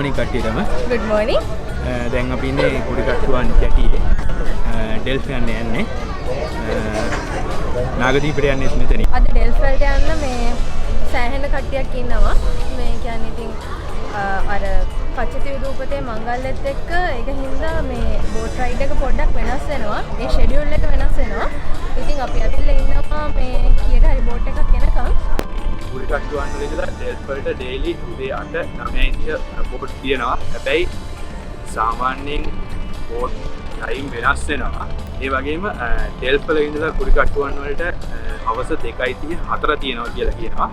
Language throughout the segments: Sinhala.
morning කට්ටියටම. Good morning. දැන් අපි ඉන්නේ කුඩිකට්ටුවන් කැටියේ. ඩෙල්ෆ් යන්නේ. නාගදීපට යන්නේ මෙතනින්. අද ඩෙල්ෆ් වලට යන්න මේ සෑහෙන කට්ටියක් ඉන්නවා. මේ කියන්නේ ඉතින් අර පච්චති උදූපතේ මංගල්‍යත් එක්ක ඒක හින්දා මේ බෝට් රයිඩ් එක පොඩ්ඩක් වෙනස් වෙනවා. ඒ ෂෙඩියුල් එක වෙනස් වෙනවා. ඉතින් අපි ඇවිල්ලා ඉන්නවා මේ කීයට හරි බෝට් එකක් එනකම්. කුඩිකට්ටුවන් වල ඉඳලා ඩෙල්ෆ් වලට ඩේලි උදේ 8-9 ඉඳලා බෝට් තියෙනවා. හැබැයි සාමාන්‍යයෙන් බෝට් ටයිම් වෙනස් වෙනවා. ඒ වගේම ඩෙල්ෆ් වල ඉඳලා කුඩිකට්ටුවන් වලට හවස 2:30 4 තියෙනවා කියලා කියනවා.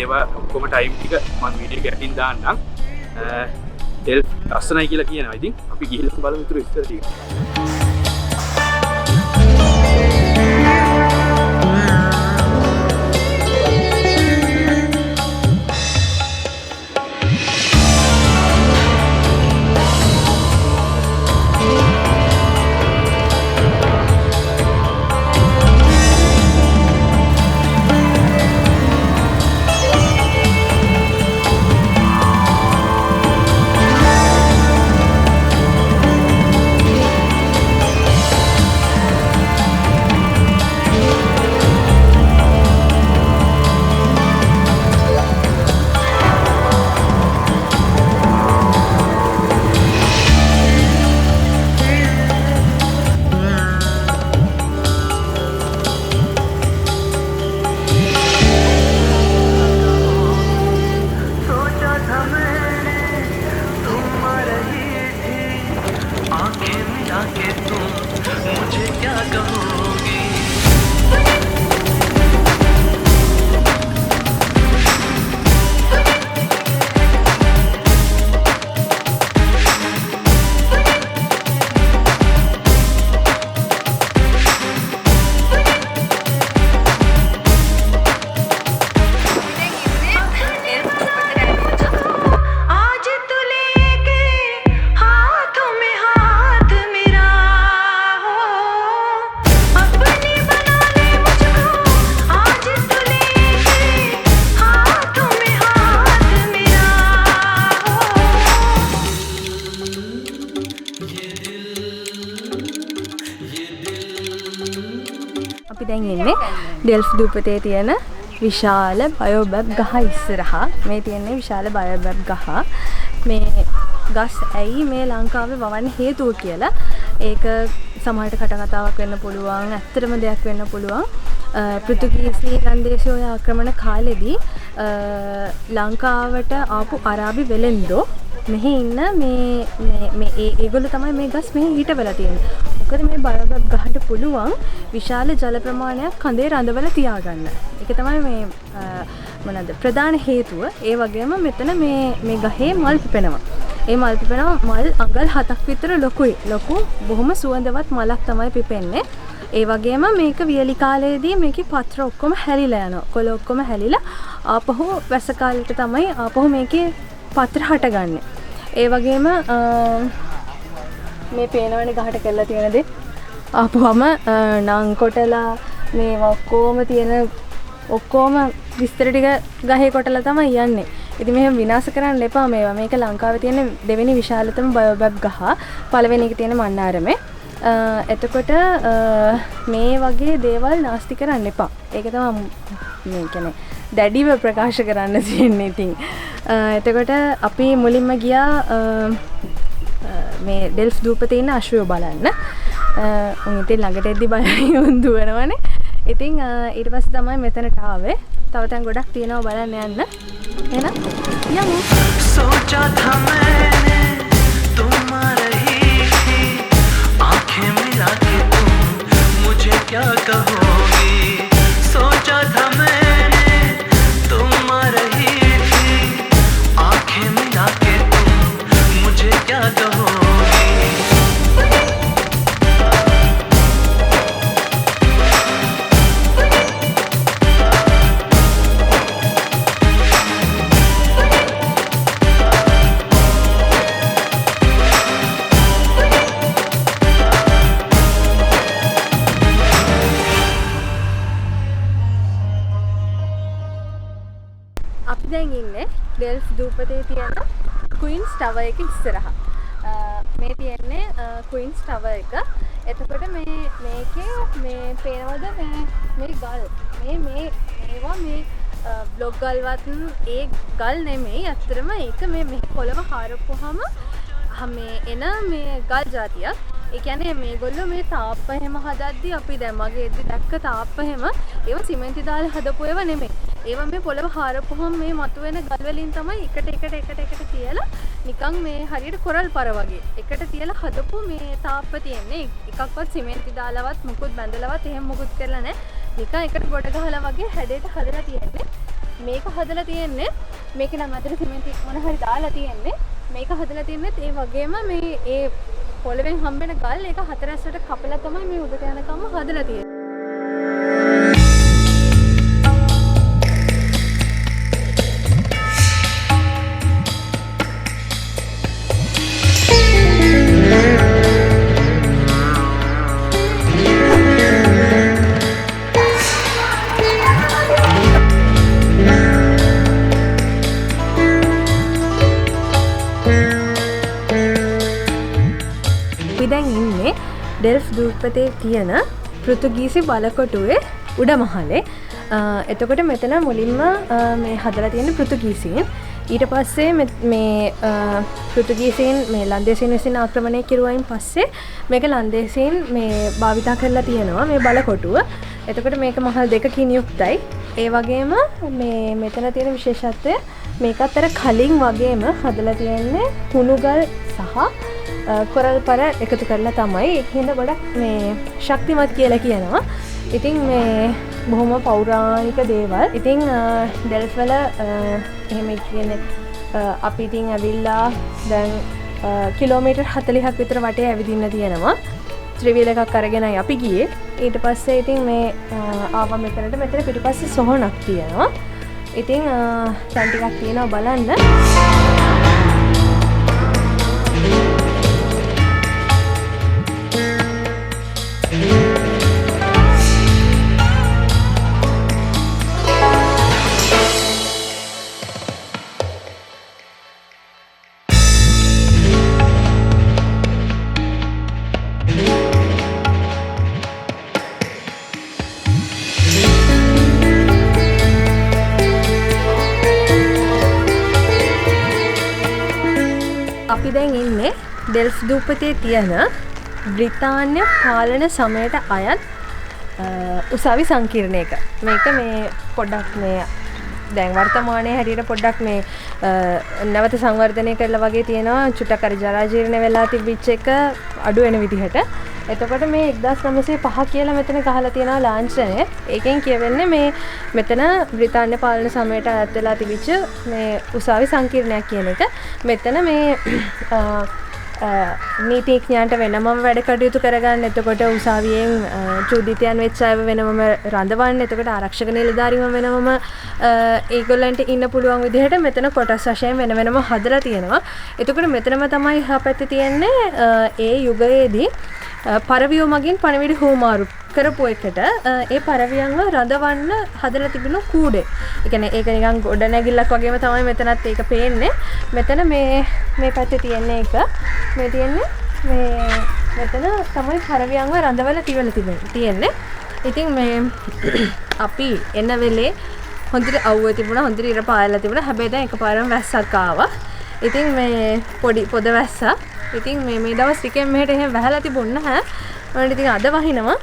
ඒවා ඔක්කොම ටයිම් ටික මම වීඩියෝ එක යටින් දාන්නම්. ඩෙල්ෆ් ලස්සනයි කියලා කියනවා. ඉතින් අපි ගිහිල්ලා බලමු ඉතුරු ඉස්සර ටික. අපි දැන් ඉන්නේ ඩෙල්ෆ් දූපතේ තියෙන විශාල බයෝබැබ් ගහ ඉස්සරහා. මේ තියෙන්නේ විශාල බයෝබැබ් ගහ. මේ ගස් ඇයි මේ ලංකාවේ වවන්න හේතුව කියලා ඒක සමහරට කටකතාවක් වෙන්න පුළුවන්. ඇත්තටම දෙයක් වෙන්න පුළුවන්. පෘතුගීසි ගන්දේශීය ආක්‍රමණ කාලෙදී ලංකාවට ආපු අරාබි වෙළෙන්දෝ මෙහි ඉන්න මේ ඒගොල්ලෝ තමයි මේ ගස් මෙහි හිටවලා තියෙන්නේ. මොකද මේ බයෝබැබ් ගහට පුළුවන් විශාල ජල ප්‍රමාණයක් කඳේ රඳවලා තියාගන්න. ඒක තමයි මේ මොනවාද ප්‍රධාන හේතුව. ඒ වගේම මෙතන මේ ගහේ මල් පිපෙනවා. ඒ මල් පිපෙනවා මල් අඟල් 7ක් විතර ලොකුයි. ලොකු බොහොම සුවඳවත් මලක් තමයි පිපෙන්නේ. ඒ වගේම මේක වියලි කාලයේදී මේකේ පත්‍ර ඔක්කොම හැලිලා යනවා. කොළ ඔක්කොම හැලිලා ආපහු වැස්ස කාලෙට තමයි ආපහු මේකේ පත්‍ර හටගන්නේ. ඒ වගේම මේ පේනවනේ ගහට කරලා තියෙන දේ ආපුවම නම් කොටලා මේ ඔක්කොම තියෙන ඔක්කොම විස්තර ටික ගහේ කොටලා තමයි යන්නේ. ඉතින් මෙහෙම විනාශ කරන්න එපා මේවා. මේක ලංකාවේ තියෙන දෙවෙනි විශාලතම බයෝබැබ් ගහ. පළවෙනි එක තියෙන මන්නාරමේ. එතකොට මේ වගේ දේවල් නාස්ති කරන්න එපා. ඒක තමයි මේ කියන්නේ දැඩිව ප්‍රකාශ කරන්න තියෙන්නේ. ඉතින් එතකොට අපි මුලින්ම ගියා මේ ඩෙල්ෆ් දූපතේ ඉන්න අශ්වය බලන්න. උන් ඉතින් ළඟට එද්දි බලයි උන් දුවනවනේ. ඉතින් ඊට පස්සේ තමයි මෙතනට ආවේ. තව තැන් ගොඩක් තියෙනවා බලන්න යන්න. එහෙනම් යමු. सोचा था मैंने तुम आ रही थी आंखें मिला के तुम मुझे क्या कहोगी सोचा था मैंने तुम आ रही थी आंखें मिला के तुम मुझे क्या कहोगी අපි දැන් ඉන්නේ ඩෙල්ෆ් දූපතේ තියෙන ක්වීන්ස් ටවර් එක ඉස්සරහා. මේ තියෙන්නේ ක්වීන්ස් ටවර් එක. එතකොට මේකේ මේ පේනවද මේ ගල් මේවා මේ බ්ලොග් ගල්වත් ඒ ගල් නෙමෙයි. ඇත්තටම ඒක මේ පොළව හරපුවාම මේ එන මේ ගල් జాතියක්. ඒ කියන්නේ මේගොල්ලෝ මේ තාප්ප හැම හදද්දි අපි දැන් මගේ එද්දි දැක්ක තාප්ප හැම ඒවා සිමෙන්ති දාලා හදපු ඒවා නෙමෙයි. ඒවා මේ පොළව හරපුවාම මේ මතුවෙන ගල් වලින් තමයි එකට තියලා නිකන් මේ හරියට කොරල් පර වගේ එකට තියලා හදපු මේ තාප්ප තියෙන්නේ. එකක්වත් සිමෙන්ති දාලවත් මුකුත් බැඳලවත් එහෙම මුකුත් කරලා නැහැ. නිකන් එකට ගොඩ ගහලා වගේ හැඩයට හදලා තියෙන්නේ. මේක හදලා තියෙන්නේ මේක නම් අතට සිමෙන්ති මොන හරි දාලා තියෙන්නේ. මේක හදලා තියෙන්නේ ඒ වගේම මේ ඒ පොළවෙන් හම්බෙන ගල් එක හතරැස්සට කපලා තමයි මේ උඩට යනකම් හදලා තියෙන්නේ. ඩෙල්ෆ් දූපතේ තියෙන පෘතුගීසි බලකොටුවේ උඩ මහලේ. එතකොට මෙතන මුලින්ම මේ හදලා තියෙන පෘතුගීසීන්. ඊට පස්සේ මේ පෘතුගීසීන් මේ ලන්දේසීන් විසින් ආක්‍රමණය කෙරුවයින් පස්සේ මේක ලන්දේසීන් මේ භාවිතා කරලා තියෙනවා මේ බලකොටුව. එතකොට මේක මහල් දෙකකින් යුක්තයි. ඒ වගේම මේ මෙතන තියෙන විශේෂත්වය මේකත් අර කලින් වගේම හදලා තියෙන්නේ හුණුගල් සහ කොරල් පර එකතු කරලා තමයි. ඒකෙන්ද ගොඩක් මේ ශක්තිමත් කියලා කියනවා. ඉතින් මේ බොහොම පෞරාණික දේවල්. ඉතින් ඩෙල්ෆ් වල එහෙම කියන්නේ අපි ඉතින් ඇවිල්ලා දැන් කිලෝමීටර් 40ක් විතර වටේ ඇවිදින්න තියෙනවා. ත්‍රිවිල් එකක් අරගෙනයි අපි ගියේ. ඊට පස්සේ ඉතින් මේ ආව මෙතන පිටිපස්සේ සොහනක් තියෙනවා. ඉතින් තැන් ටිකක් තියෙනවා බලන්න. අපි දැන් ඉන්නේ ඩෙල්ෆ් දූපතේ තියෙන බ්‍රිතාන්‍ය පාලන සමයට අයත් උසාවි සංකීර්ණයක. මේක මේ පොඩ්ඩක් මේ දැන් වර්තමානයේ හැටියට පොඩ්ඩක් මේ නැවත සංවර්ධනය කරලා වගේ තියෙනවා. චුට්ටක් අර ජරා ජීර්ණ වෙලා තිබිච්ච එක අඩු වෙන විදිහට. එතකොට මේ 1905 කියලා මෙතන ගහලා තියෙනවා ලාංඡනය. ඒකෙන් කියවෙන්නේ මේ මෙතන බ්‍රිතාන්‍ය පාලන සමයට අයත් වෙලා තිබිච්ච මේ උසාවි සංකීර්ණයක් කියන එක. මෙතන මේ නීතිඥයන්ට වෙනමම වැඩ කටයුතු කරගන්න. එතකොට උසාවියෙන් චූදිතයන් වෙච්ච අයව වෙනමම රඳවන්න. එතකොට ආරක්ෂක නිලධාරීන් වෙනමම ඒගොල්ලන්ට ඉන්න පුළුවන් විදිහට මෙතන කොටස් වශයෙන් වෙනම හදලා තියෙනවා. එතකොට මෙතනම තමයි එහා පැත්තේ තියෙන්නේ ඒ යුගයේදී පරවියෝ මගින් පණවිඩ හෝමාරු කරපු එකට ඒ පරවියන්ව රඳවන්න හදලා තිබුණු කූඩේ. ඒ කියන්නේ ඒක නිකන් ගොඩ නැගිල්ලක් වගේම තමයි මෙතනත් ඒක පේන්නේ. මෙතන මේ පැත්තේ තියෙන එක මේ තියෙන්නේ මේ මෙතන තමයි පරවියන්ව රඳවලා තියෙන්නේ. ඉතින් මේ අපි එන වෙලේ හොඳට අවුව තිබුණා, හොඳට ඉර පායලා තිබුණා. හැබැයි දැන් එකපාරම වැස්සක් ආවා. ඉතින් මේ පොඩි පොද වැස්සා. ඉතින් මේ දවස් ටිකෙන් මෙහෙට එහෙම වැහලා තිබුණ නැහැ. ඔන්න ඉතින් අද වහිනවා.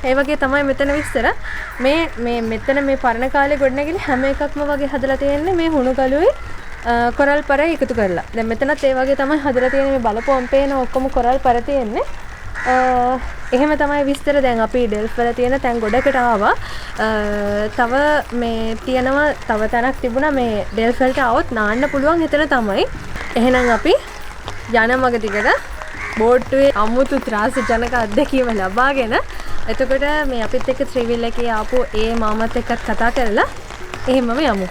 ඒ වගේ තමයි මෙතන විස්තර. මේ මෙතන මේ පරණ කාලේ ගොඩනැගිලි හැම එකක්ම වගේ හදලා තියෙන්නේ මේ හුණු ගලුයි කොරල් පර එකතු කරලා. දැන් මෙතනත් ඒ වගේ තමයි හදලා තියෙන්නේ. මේ බලපුවම් පේන ඔක්කොම කොරල් පර තියෙන්නේ. එහෙම තමයි විස්තර. දැන් අපි ඩෙල්ෆ් වල තියෙන තැන් ගොඩකට ආවා. තව මේ තියෙනවා තව තැනක් තිබුණා මේ ඩෙල්ෆ් වලට આવොත් නාන්න පුළුවන් එතන තමයි. එහෙනම් අපි යන මග දිගට බෝට්ටුවේ අමුතු ත්‍රාසජනක අත්දැකීම ලබාගෙන එතකොට මේ අපිත් එක්ක ත්‍රිවිල් එකේ ආපු ඒ මාමත් එක්කත් කතා කරලා එහෙමම යමු.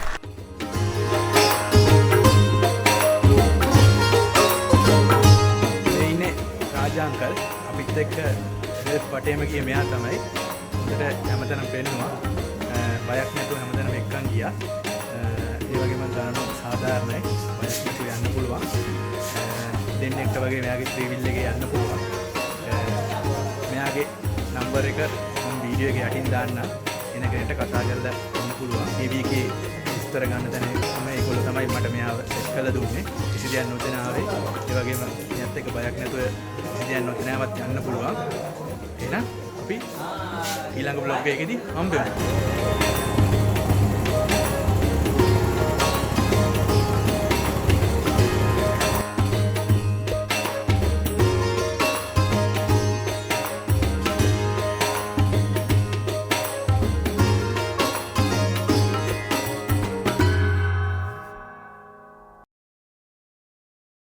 මේ ඉන්නේ රාජාංකල් අපිත් එක්ක ඩෙල්ෆ් වටේම ගියේ මෙයා තමයි. හොඳට හැමතැනම පෙන්නුවා. බයක් නැතුව හැමතැනම එක්කන් ගියා. ඒ වගේම ගණන සාධාරණයි. ඔයාලට යන්න පුළුවන්. දෙන්නෙක්ට වගේ මෙයාගේ ත්‍රිවිල් එකේ යන්න පුළුවන්. මෙයාගේ නම්බර එක මම වීඩියෝ එකේ යටින් දාන්නම්. එන කෙනෙක්ට කතා කරලා යන්න පුළුවන්. AVK විස්තර ගන්න තැන තමයි ඒගොල්ලෝ තමයි මට මෙයාව සෙට් කරලා දුන්නේ. කිසි දෙයක් නොදැන ආවේ. ඒ වගේම මෙයාත් එක්ක බයක් නැතුව කිසි දෙයක් නොදැනවත් යන්න පුළුවන්. එහෙනම් අපි ඊළඟ බ්ලොග් එකේදී හම්බ වෙමු.